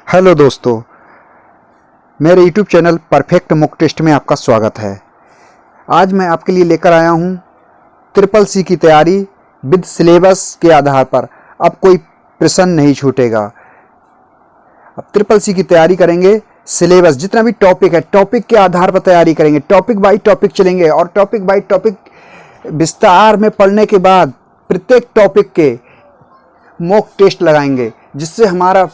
Hello दोस्तों, मेरे YouTube channel perfect mock test में आपका स्वागत है। आज मैं आपके लिए लेकर आया हूँ ट्रिपल सी की तैयारी विद सिलेबस के आधार पर। अब कोई प्रश्न नहीं छूटेगा। अब ट्रिपल सी की तैयारी करेंगे, सिलेबस जितना भी टॉपिक है टॉपिक के आधार पर तैयारी करेंगे। टॉपिक बाय टॉपिक चलेंगे और टॉपिक बाय टॉपिक विस्तार में पढ़ने के बाद प्रत्येक टॉपिक के मॉक टेस्ट लगाएंगे, जिससे हमारा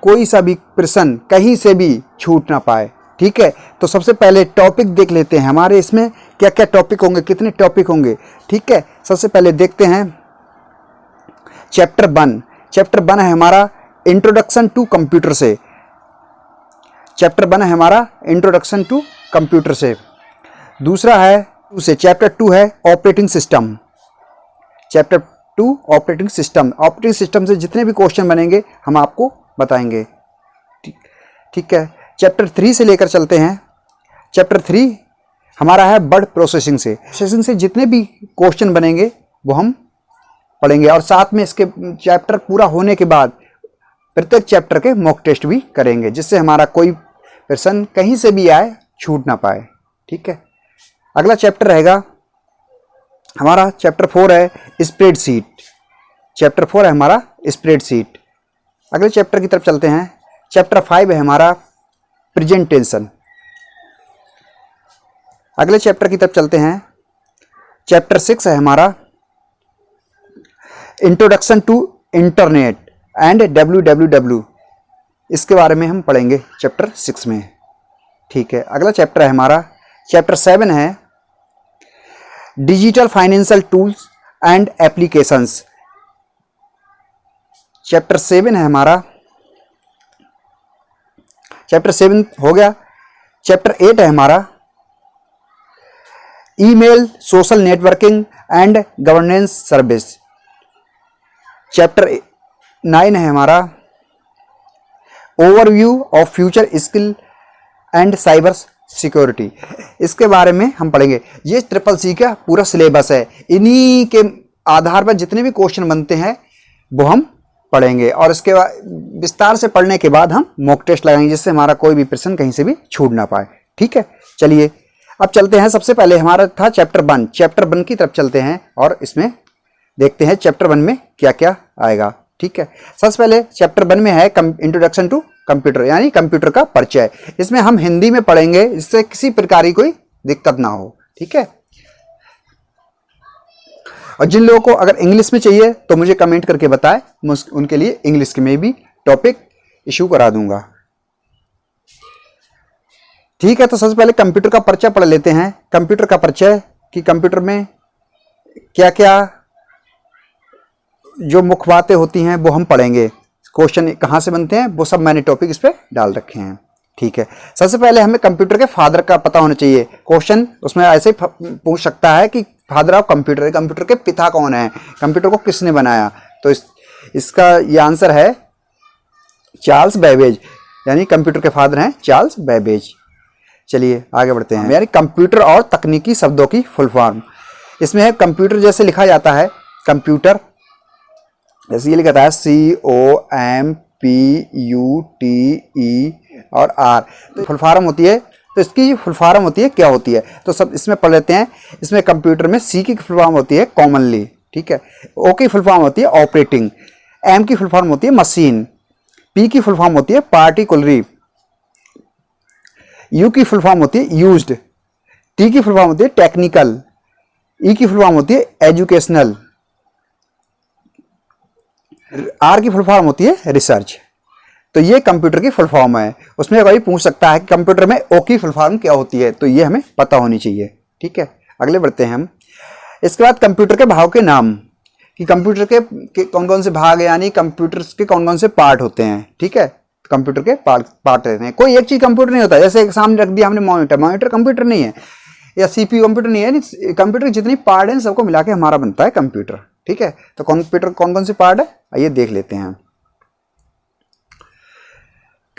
कोई सा भी प्रश्न कहीं से भी छूट ना पाए। ठीक है, तो सबसे पहले टॉपिक देख लेते हैं हमारे इसमें क्या क्या टॉपिक होंगे, कितने टॉपिक होंगे। ठीक है, सबसे पहले देखते हैं चैप्टर 1। चैप्टर 1 है हमारा इंट्रोडक्शन टू कंप्यूटर से। चैप्टर 1 है हमारा इंट्रोडक्शन टू कंप्यूटर से। दूसरा है चैप्टर 2 है operating system. Chapter 2 operating system. Operating system से जितने भी क्वेश्चन बनेंगे हम आपको बताएंगे। ठीक है, चैप्टर 3 से लेकर चलते हैं। चैप्टर 3 हमारा है वर्ड प्रोसेसिंग से। प्रोसेसिंग से जितने भी क्वेश्चन बनेंगे वो हम पढ़ेंगे और साथ में इसके चैप्टर पूरा होने के बाद प्रत्येक चैप्टर के मॉक टेस्ट भी करेंगे, जिससे हमारा कोई प्रश्न कहीं से भी आए छूट ना पाए। ठीक है, अगला चैप्टर रहेगा हमारा चैप्टर 4 है स्प्रेडशीट। चैप्टर 4 है हमारा स्प्रेडशीट। अगले चैप्टर की तरफ चलते हैं। चैप्टर 5 है हमारा प्रेजेंटेशन। अगले चैप्टर की तरफ चलते हैं। चैप्टर 6 है हमारा introduction to internet and www। इसके बारे में हम पढ़ेंगे चैप्टर 6 में। ठीक है, अगला चैप्टर है हमारा चैप्टर 7 है digital financial tools and applications. Chapter 7 है हमारा, चैप्टर 7 हो गया। चैप्टर 8 है हमारा email social networking and governance service. Chapter 9 है हमारा overview of future skill and cyber security. इसके बारे में हम पढ़ेंगे। ये ट्रिपल सी का पूरा सिलेबस है। इन्हीं के आधार पर जितने भी क्वेश्चन बनते हैं वो हम पढ़ेंगे और इसके बाद विस्तार से पढ़ने के बाद हम मॉक टेस्ट लगाएंगे, जिससे हमारा कोई भी प्रश्न कहीं से भी छूट ना पाए। ठीक है, चलिए अब चलते हैं। सबसे पहले हमारा था चैप्टर 1। चैप्टर 1 की तरफ चलते हैं और इसमें देखते हैं चैप्टर 1 में क्या क्या आएगा। ठीक है, सबसे पहले चैप्टर 1 में है इंट्रोडक्शन टू कंप्यूटर, यानी कंप्यूटर का परिचय। इसमें हम हिंदी में पढ़ेंगे, इससे किसी प्रकार की कोई दिक्कत ना हो। ठीक है, और जिन लोगों को अगर इंग्लिश में चाहिए तो मुझे कमेंट करके बताएं, मैं उनके लिए इंग्लिश में भी टॉपिक इशू करा दूंगा। ठीक है, तो सबसे पहले कंप्यूटर का परिचय पढ़ लेते हैं। कंप्यूटर का परिचय कि कंप्यूटर में क्या क्या जो मुख्य बातें होती हैं वो हम पढ़ेंगे। क्वेश्चन कहाँ से बनते हैं वो सब मैंने टॉपिक इस पर डाल रखे हैं। ठीक है, सबसे पहले हमें कंप्यूटर के फादर का पता होना चाहिए। क्वेश्चन उसमें ऐसे पूछ सकता है कि फादर ऑफ कंप्यूटर, कंप्यूटर के पिता कौन है, कंप्यूटर को किसने बनाया। तो इसका ये आंसर है चार्ल्स बेबेज, यानी कंप्यूटर के फादर हैं चार्ल्स बेबेज। चलिए आगे बढ़ते हैं। यानी कंप्यूटर और तकनीकी शब्दों की फुल फॉर्म इसमें है। कंप्यूटर जैसे लिखा जाता है, कंप्यूटर जैसे ये लिखा है COMPUTE और R, तो फुल फॉर्म होती है। तो इसकी फुल फॉर्म होती है क्या होती है, तो सब इसमें पढ़ लेते हैं। इसमें कंप्यूटर में C की फुल फॉर्म होती है कॉमनली। ठीक है, O की फुल फॉर्म होती है ऑपरेटिंग, M की फुल फॉर्म होती है मशीन, P की फुल फॉर्म होती है पार्टिकुलरी, U की फुल फॉर्म होती है यूज्ड, T की फुल फॉर्म होती है टेक्निकल, E की फुल फॉर्म होती है एजुकेशनल, R की फुल फॉर्म होती है रिसर्च। तो ये कंप्यूटर की फुल फॉर्म है। उसमें कोई पूछ सकता है कि कंप्यूटर में O की फुल फॉर्म क्या होती है, तो ये हमें पता होनी चाहिए। ठीक है, अगले बढ़ते हैं हम। इसके बाद कंप्यूटर के भाग के नाम, कि कंप्यूटर के कौन कौन से भाग है, यानी कंप्यूटर के कौन कौन से पार्ट होते हैं। ठीक है, कंप्यूटर के पार्ट रहते हैं। कोई एक चीज कंप्यूटर नहीं होता। जैसे सामने रख दिया हमने मॉनिटर, मॉनिटर कंप्यूटर नहीं है, या CPU कंप्यूटर नहीं है। कंप्यूटर के जितनी पार्ट हैं सबको मिला के हमारा बनता है कंप्यूटर। ठीक है, तो कंप्यूटर कौन कौन से पार्ट है आइए देख लेते हैं।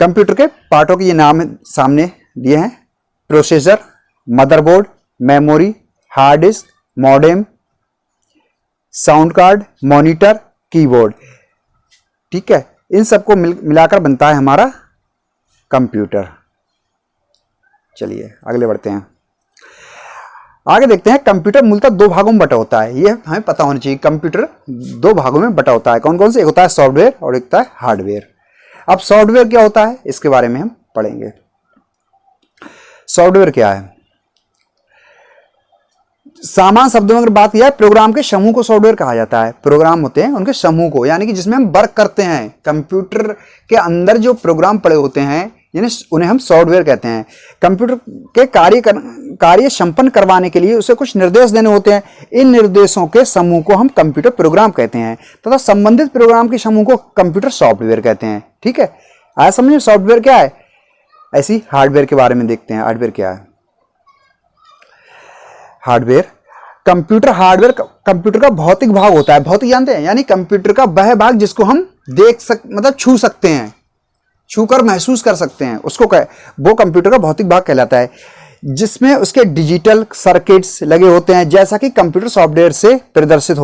कंप्यूटर के पार्टों के ये नाम सामने दिए हैं। Processor, motherboard, memory, hard disk, modem, sound card, monitor, keyboard. ठीक है, इन सबको मिलाकर बनता है हमारा कंप्यूटर। चलिए आगे बढ़ते हैं। आगे देखते हैं कंप्यूटर मूलतः दो भागों में बटा होता है। ये हमें पता होना चाहिए, कंप्यूटर दो भागों में बटा होता है। कौन कौन से? एक होता है सॉफ्टवेयर और एक होता है हार्डवेयर। अब सॉफ्टवेयर क्या होता है इसके बारे में हम पढ़ेंगे। सॉफ्टवेयर क्या है? सामान्य शब्दों में अगर बात किया, प्रोग्राम के समूह को सॉफ्टवेयर कहा जाता है। प्रोग्राम होते हैं उनके समूह को, यानी कि जिसमें हम वर्क करते हैं। कंप्यूटर के अंदर जो प्रोग्राम पड़े होते हैं यानी उन्हें हम सॉफ्टवेयर कहते हैं। कंप्यूटर के कार्य संपन्न करवाने के लिए उसे कुछ निर्देश देने होते हैं। इन निर्देशों के समूह को हम कंप्यूटर प्रोग्राम कहते हैं तथा संबंधित प्रोग्राम के समूह को कंप्यूटर सॉफ्टवेयर कहते हैं। ठीक है, आया समझ में सॉफ्टवेयर क्या है? ऐसी हार्डवेयर के बारे में देखते हैं। हार्डवेयर क्या है? हार्डवेयर हार्डवेयर कंप्यूटर का भौतिक भाग होता है। भौतिक जानते हैं, यानी कंप्यूटर का वह भाग जिसको हम मतलब छू सकते हैं, छूकर महसूस कर सकते हैं, उसको वो कंप्यूटर का भौतिक भाग कहलाता है, जिसमें उसके डिजिटल सर्किट्स लगे होते हैं, जैसा कि कंप्यूटर सॉफ्टवेयर से प्रदर्शित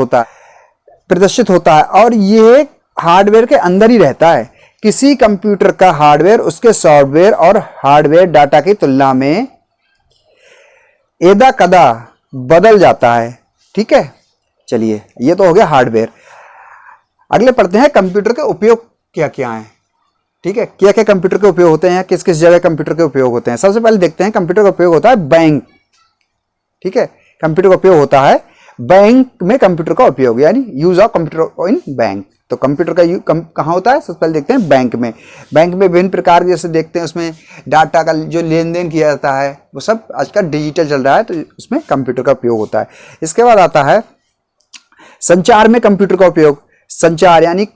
होता है और ये हार्डवेयर के अंदर ही रहता है। किसी कंप्यूटर का हार्डवेयर उसके सॉफ्टवेयर और हार्डवेयर डाटा की तुलना में एदा कदा बदल जाता है। ठीक है, चलिए ये तो हो गया हार्डवेयर। अगले पढ़ते हैं कंप्यूटर के उपयोग क्या क्या हैं। ठीक है, क्या क्या कंप्यूटर के उपयोग होते हैं, किस किस जगह कंप्यूटर के उपयोग होते हैं। सबसे पहले देखते हैं कंप्यूटर का उपयोग होता है बैंक। ठीक है, कंप्यूटर का उपयोग होता है बैंक में। कंप्यूटर का उपयोग यानी use of computer in bank. तो कंप्यूटर का कहाँ होता है? सबसे पहले देखते हैं बैंक में। बैंक में विभिन्न प्रकार जैसे देखते हैं उसमें डाटा का जो लेन देन किया जाता है वो सब आजकल डिजिटल चल रहा है, तो उसमें कंप्यूटर का उपयोग होता है। इसके बाद आता है संचार में कंप्यूटर का उपयोग। संचार यानी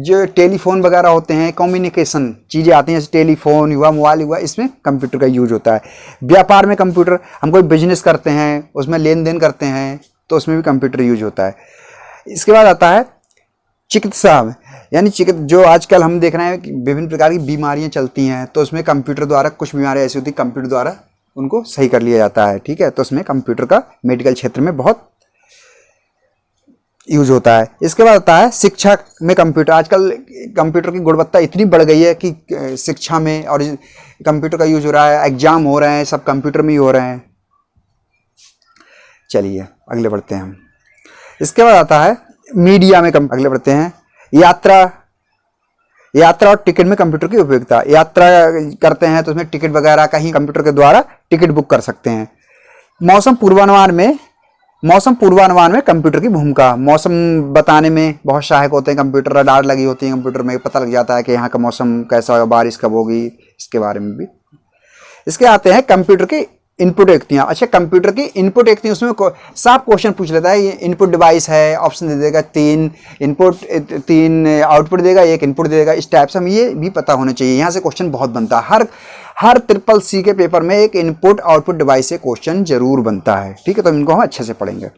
जो टेलीफोन वगैरह होते हैं, कम्युनिकेशन चीज़ें आती हैं जैसे टेलीफोन हुआ, मोबाइल हुआ, इसमें कंप्यूटर का यूज होता है। व्यापार में कंप्यूटर, हम कोई बिजनेस करते हैं उसमें लेन देन करते हैं तो उसमें भी कंप्यूटर यूज होता है। इसके बाद आता है चिकित्सा में, यानी जो आजकल हम देख रहे हैं कि विभिन्न प्रकार की बीमारियां चलती हैं तो उसमें कंप्यूटर द्वारा, कुछ बीमारियां ऐसी होती हैं कंप्यूटर द्वारा उनको सही कर लिया जाता है। ठीक है, तो उसमें कंप्यूटर का मेडिकल क्षेत्र में बहुत यूज होता है। इसके बाद आता है शिक्षा में कंप्यूटर। आजकल कंप्यूटर की गुणवत्ता इतनी बढ़ गई है कि शिक्षा में और कंप्यूटर का यूज हो रहा है, एग्जाम हो रहे हैं सब कंप्यूटर में ही हो रहे हैं। चलिए अगले बढ़ते हैं हम। इसके बाद आता है मीडिया में अगले बढ़ते हैं यात्रा और टिकट में कंप्यूटर की उपयोगिता। यात्रा करते हैं तो उसमें टिकट वगैरह कहीं कंप्यूटर के द्वारा टिकट बुक कर सकते हैं। मौसम पूर्वानुमान में कंप्यूटर की भूमिका। मौसम बताने में बहुत सहायक होते हैं कंप्यूटर। रडार लगी होती है कंप्यूटर में, पता लग जाता है कि यहाँ का मौसम कैसा होगा, बारिश कब होगी, इसके बारे में भी। इसके आते हैं कंप्यूटर की इनपुट युक्तियाँ। अच्छा, कंप्यूटर की इनपुट युक्तियाँ, उसमें साफ क्वेश्चन पूछ लेता है। ये इनपुट डिवाइस है, ऑप्शन दे देगा 3 इनपुट, 3 आउटपुट देगा, 1 इनपुट देगा। इस टाइप से हम ये भी पता होना चाहिए। यहाँ से क्वेश्चन बहुत बनता है। हर CCC के पेपर में एक इनपुट आउटपुट डिवाइस से क्वेश्चन जरूर बनता है। ठीक है, तो इनको हम अच्छे से पढ़ेंगे।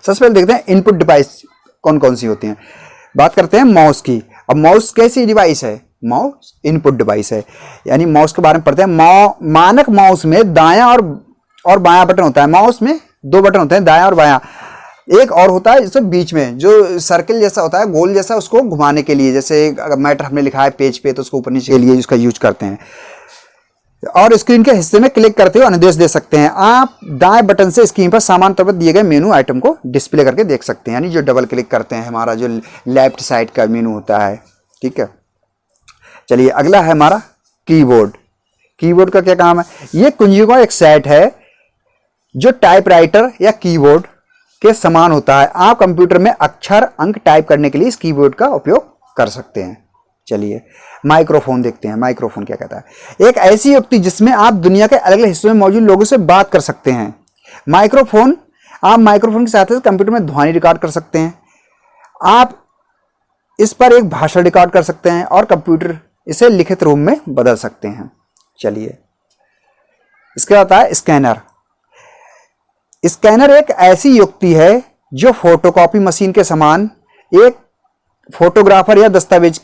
सबसे पहले देखते हैं इनपुट डिवाइस कौन कौन सी होती हैं। बात करते हैं माउस की। अब माउस कैसी डिवाइस है? माउस इनपुट डिवाइस है, यानी माउस के बारे में पढ़ते हैं। मानक माउस में दायां और बायां बटन होता है। माउस में 2 बटन होते हैं, दायां और बायां। एक और होता है जिससे बीच में जो सर्किल जैसा होता है, गोल जैसा, उसको घुमाने के लिए, जैसे अगर मैटर हमने लिखा है पेज पे तो उसको ऊपर नीचे के लिए उसका यूज करते हैं। और स्क्रीन के हिस्से में क्लिक करते हुए अनुदेश दे सकते हैं। आप दाएं बटन से स्क्रीन पर सामान्य तौर पर दिए गए मेनू आइटम को डिस्प्ले करके देख सकते हैं, यानी जो डबल क्लिक करते हैं हमारा जो लेफ्ट साइड का मेनू होता है। ठीक है, चलिए अगला है हमारा कीबोर्ड। कीबोर्ड का क्या काम है? ये कुंजियों का एक सेट है जो टाइपराइटर या कीबोर्ड के समान होता है। आप कंप्यूटर में अक्षर अंक टाइप करने के लिए इस कीबोर्ड का उपयोग कर सकते हैं। चलिए माइक्रोफोन देखते हैं। माइक्रोफोन क्या कहता है? एक ऐसी युक्ति जिसमें आप दुनिया के अलग अलग हिस्सों में मौजूद लोगों से बात कर सकते हैं। माइक्रोफोन, आप माइक्रोफोन के साथ कंप्यूटर में ध्वनि रिकॉर्ड कर सकते हैं। आप इस पर एक भाषण रिकॉर्ड कर सकते हैं और कंप्यूटर इसे लिखित रूप में बदल सकते हैं। चलिए इसके बाद आता है स्कैनर। स्कैनर एक ऐसी युक्ति है जो फोटोकॉपी मशीन के समान एक फोटोग्राफर या दस्तावेज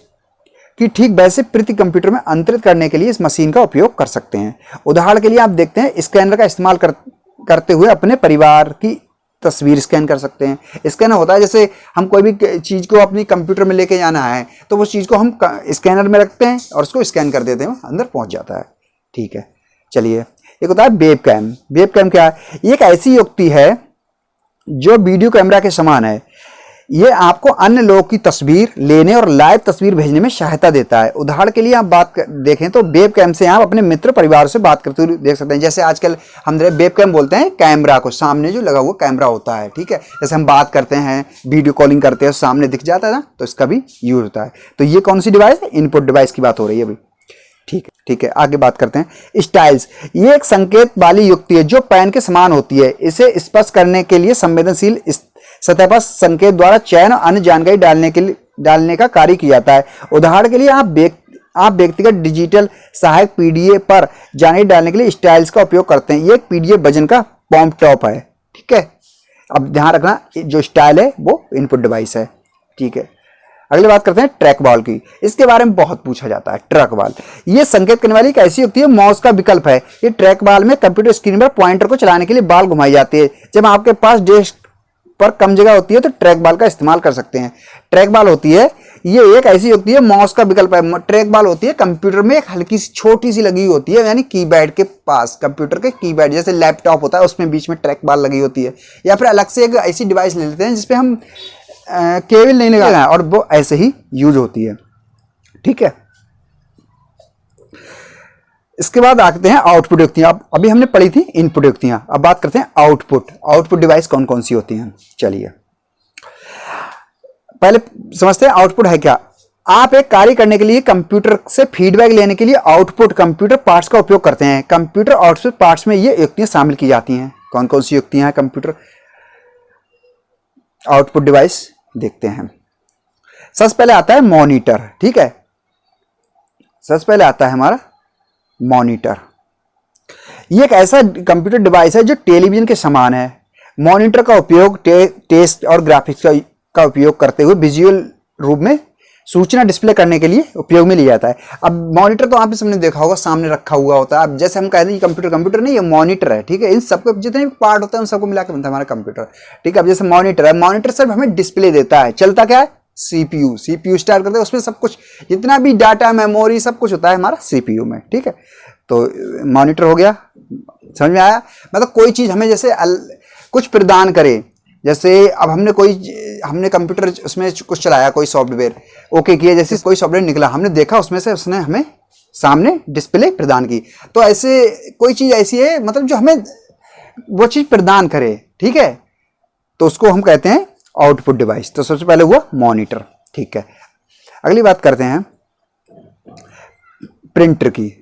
की ठीक वैसे प्रति कंप्यूटर में अंतरित करने के लिए इस मशीन का उपयोग कर सकते हैं। उदाहरण के लिए आप देखते हैं स्कैनर का इस्तेमाल करते हुए अपने परिवार की तस्वीर स्कैन कर सकते हैं। स्कैनर होता है जैसे हम कोई भी चीज़ को अपनी कंप्यूटर में लेके जाना है तो उस चीज़ को हम स्कैनर में रखते हैं और उसको स्कैन कर देते हैं, अंदर पहुंच जाता है। ठीक है, चलिए एक होता है वेब कैम। वेब कैम क्या है? ये एक ऐसी युक्ति है जो वीडियो कैमरा के समान है। ये आपको अन्य लोगों की तस्वीर लेने और लाइव तस्वीर भेजने में सहायता देता है। उदाहरण के लिए आप देखें तो वेब कैम से आप अपने मित्र परिवार से बात करते हुए देख सकते हैं। जैसे आजकल हम वेब कैम बोलते हैं कैमरा को, सामने जो लगा हुआ कैमरा होता है। ठीक है, जैसे हम बात करते हैं, वीडियो कॉलिंग करते हैं, सामने दिख जाता है ना, तो इसका भी यूज होता है। तो ये कौन सी डिवाइस है? इनपुट डिवाइस की बात हो रही है अभी। ठीक है, आगे बात करते हैं। स्टाइल्स, ये एक संकेत वाली युक्ति है जो पेन के समान होती है। इसे स्पष्ट करने के लिए संवेदनशील सतह पर संकेत द्वारा चयन और अन्य जानकारी डालने का कार्य किया जाता है। उदाहरण के लिए आप व्यक्तिगत डिजिटल सहायक पीडीएफ पर जानकारी डालने के लिए स्टाइल्स का उपयोग करते हैं। ये एक पीडीएफ वजन का पॉम्प टॉप है। ठीक है, अब ध्यान रखना जो स्टाइल है वो इनपुट डिवाइस है। ठीक है, अगली बात करते हैं ट्रैक बॉल की। इसके बारे में बहुत पूछा जाता है। ट्रैक बॉल ये संकेत करने वाली एक ऐसी युक्ति है, माउस का विकल्प है। ये ट्रैक बॉल में कंप्यूटर स्क्रीन पर पॉइंटर को चलाने के लिए बॉल घुमाई जाती है। जब आपके पास डेस्क पर कम जगह होती है तो ट्रैक बॉल का इस्तेमाल कर सकते हैं। ट्रैक बॉल होती है, ये एक ऐसी युक्ति है, माउस का विकल्प है। ट्रैक बॉल होती है कंप्यूटर में एक हल्की सी छोटी सी लगी होती है, यानी कीपैड के पास, कंप्यूटर के कीपैड जैसे लैपटॉप होता है उसमें बीच में ट्रैक बॉल लगी होती है। या फिर अलग से एक ऐसी डिवाइस ले लेते हैं जिसपे हम केबल नहीं लगाना है और वो ऐसे ही यूज होती है। ठीक है, इसके बाद आते हैं आउटपुट युक्तियां। अभी हमने पढ़ी थी इनपुट युक्तियां, अब बात करते हैं आउटपुट। आउटपुट डिवाइस कौन कौन सी होती हैं? चलिए पहले समझते हैं आउटपुट है क्या। आप एक कार्य करने के लिए कंप्यूटर से फीडबैक लेने के लिए आउटपुट कंप्यूटर पार्ट्स का उपयोग करते हैं। कंप्यूटर आउटपुट पार्ट्स में ये युक्तियां शामिल की जाती हैं। कौन कौन सी युक्तियां हैं कंप्यूटर आउटपुट डिवाइस? देखते हैं। सबसे पहले आता है मॉनिटर। ठीक है, सबसे पहले आता है हमारा मॉनिटर। ये एक ऐसा कंप्यूटर डिवाइस है जो टेलीविजन के समान है। मॉनिटर का उपयोग टेक्स्ट और ग्राफिक्स का उपयोग करते हुए विजुअल रूप में सूचना डिस्प्ले करने के लिए उपयोग में लिया जाता है। अब मॉनिटर तो आपने सबने देखा होगा, सामने रखा हुआ होता है। अब जैसे हम कहते हैं कंप्यूटर नहीं, ये मॉनिटर है। ठीक है, इन सबको जितने भी पार्ट होते हैं उन सबको मिलाकर बनता है हमारा कंप्यूटर। ठीक है, अब जैसे मॉनिटर है, मॉनिटर सिर्फ हमें डिस्प्ले देता है। चलता क्या है? सीपीयू स्टार्ट करते हैं, उसमें सब कुछ जितना भी डाटा, मेमोरी, सब कुछ होता है हमारा सीपीयू में। ठीक है, तो मॉनिटर हो गया, समझ में आया? मतलब कोई चीज़ हमें जैसे कुछ प्रदान करे, जैसे अब हमने कंप्यूटर उसमें कुछ चलाया, कोई सॉफ्टवेयर ओके किया, जैसे कोई सॉफ्टवेयर निकला, हमने देखा उसमें से उसने हमें सामने डिस्प्ले प्रदान की। तो ऐसे कोई चीज़ ऐसी है मतलब जो हमें वो चीज़ प्रदान करे। ठीक है, तो उसको हम कहते हैं आउटपुट डिवाइस। तो सबसे पहले हुआ मॉनिटर। ठीक है, अगली बात करते हैं प्रिंटर की।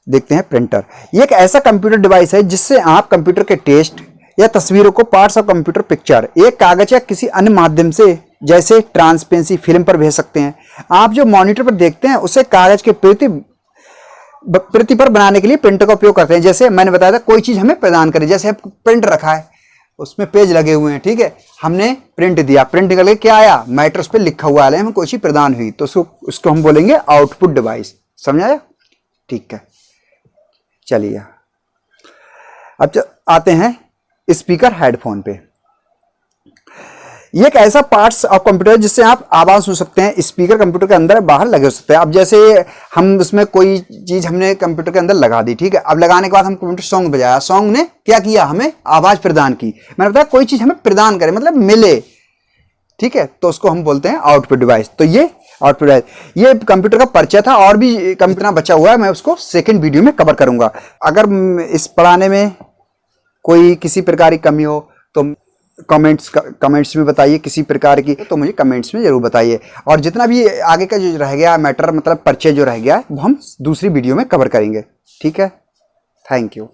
देखते हैं प्रिंटर। ये एक ऐसा कंप्यूटर डिवाइस है जिससे आप कंप्यूटर के टेक्स्ट या तस्वीरों को पार्ट्स ऑफ कंप्यूटर पिक्चर एक कागज या किसी अन्य माध्यम से जैसे ट्रांसपेरेंसी फिल्म पर भेज सकते हैं। आप जो मॉनिटर पर देखते हैं उसे कागज के प्रति पर बनाने के लिए प्रिंटर का उपयोग करते हैं। जैसे मैंने बताया था कोई चीज हमें प्रदान करे, जैसे प्रिंट रखा है, उसमें पेज लगे हुए हैं। ठीक है, हमने प्रिंट दिया, प्रिंट करके क्या आया? मैटर उस पर लिखा हुआ है, हमें कोई चीज प्रदान हुई, तो उसको हम बोलेंगे आउटपुट डिवाइस। समझ आया? ठीक है, चलिए अब आते हैं स्पीकर हेडफोन पे। ये एक ऐसा पार्ट्स ऑफ कंप्यूटर जिससे आप आवाज सुन सकते हैं। स्पीकर कंप्यूटर के अंदर बाहर लगे हो सकते हैं। अब जैसे हम उसमें कोई चीज हमने कंप्यूटर के अंदर लगा दी, ठीक है, अब लगाने के बाद हम कंप्यूटर सॉन्ग बजाया, सॉन्ग ने क्या किया? हमें आवाज प्रदान की। मैंने बताया कोई चीज हमें प्रदान करे मतलब मिले। ठीक है, तो उसको हम बोलते हैं आउटपुट डिवाइस। तो ये आउटपुट डिवाइस, ये कंप्यूटर का परिचय था, और भी कंप्यूटर बचा हुआ है, मैं उसको सेकेंड वीडियो में कवर करूंगा। अगर इस पढ़ाने में कोई किसी प्रकार की कमी हो तो कमेंट्स में बताइए, किसी प्रकार की तो मुझे कमेंट्स में जरूर बताइए। और जितना भी आगे का जो रह गया मैटर मतलब परिचय जो रह गया वो हम दूसरी वीडियो में कवर करेंगे। ठीक है, थैंक यू।